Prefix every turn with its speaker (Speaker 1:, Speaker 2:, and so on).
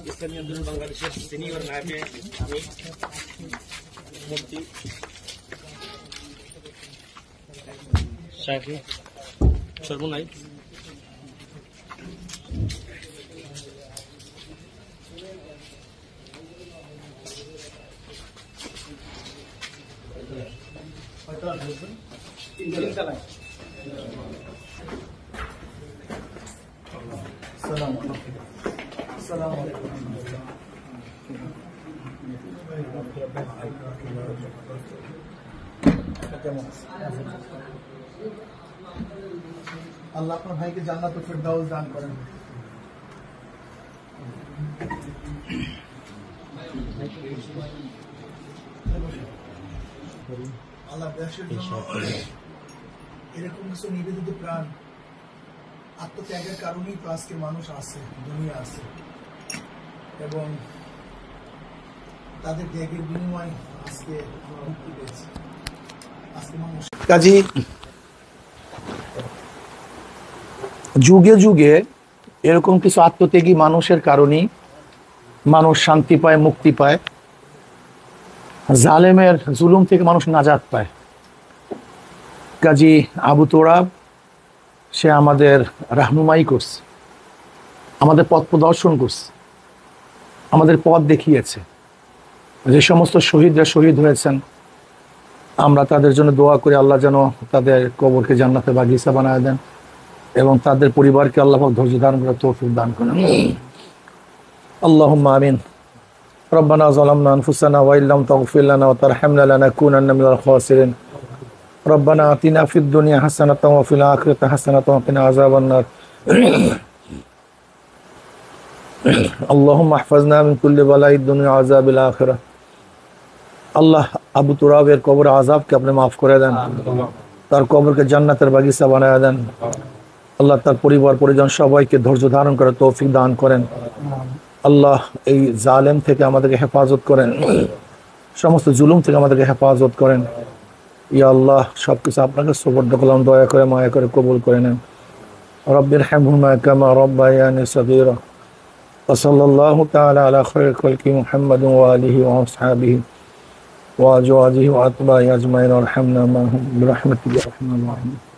Speaker 1: ইসলামী আন্দোলন বাংলাদেশের সিনিয়র নায়েবে আমি মুফতি শাফি সর্বনাই
Speaker 2: আল্লাহ আপনার ভাইকে জান্নাতুল ফেরদাউস দান করেন। আল্লাহ দেশের জন্য এরকম কিছু নিবেদিত প্রাণ আত্মত্যাগের কারণেই তো আজকে মানুষ আছে, দুনিয়া আছে, এবং তাদের ত্যাগের বিনিময়ে আজকে মুক্তি পেয়েছে। আজকে মানুষ কাজী যুগে যুগে এরকম কিছু আত্মত্যাগী মানুষের কারণেই মানুষ শান্তি পায়, মুক্তি পায়, জালেমের জুলুম থেকে মানুষ নাজাত পায়। কাজী আবু তোরাব সে আমাদের রাহনুমাই করছে, আমাদের পথ প্রদর্শন করছে, আমাদের পথ দেখিয়েছে। যে সমস্ত শহীদরা শহীদ হয়েছেন আমরা তাদের জন্য দোয়া করি, আল্লাহ যেন তাদের কবরকে জান্নাতের বাগিচা বানায় দেন এবং তাদের পরিবারকে আল্লাহ পাক ধৈর্য ধারণ করে তৌফিক দান করেন। আল্লাহুম্মা আমিন। রব্বানা যালামনা আনফুসানা ওয়া ইল্লাম তাগফির লানা ওয়া তারহামনা লানাকুনান্না মিনাল খাসিরিন। রব্বানা আতিনা ফিদ দুনিয়া হাসানাতাও ওয়া ফিল আখিরাতি হাসানাতাও ওয়া কিনা আযাবান নার। আল্লাহুম্মা ইহফাজনা মিন কুল্লি বালাইদ দুনিয়া ওয়া আযাবিল আখিরাহ। আল্লাহ আবু তুরাবের কবরের আযাবকে আপনি মাফ করে দেন, তার কবরকে জান্নাতের বাগিচা বানায় দেন। আল্লাহ তার পরিবার পরিজন সবাইকে ধৈর্য ধারণ করে তৌফিক দান করেন। আল্লাহ এই জালেম থেকে আমাদেরকে হেফাজত করেন, সমস্ত জুলুম থেকে আমাদেরকে হেফাজত করেন। ইয়া আল্লাহ সবকিছু আপনাকে সুপর্দ করলাম, দয়া করে মায়া করে কবুল করে নেন। রব্বির হামহুমা কামা রব্বায়ানি সগীরা। ওয়া সাল্লাল্লাহু তাআলা আলা খায়রি খালকি মুহাম্মাদিন ওয়া আলিহি ওয়া আসহাবিহি ওয়া আজওয়াজিহি ওয়া আতবাইহি আজমাইন ওয়ারহামনা মা'হুম বিরহমাতিকা ইয়া আরহামার রাহিমিন।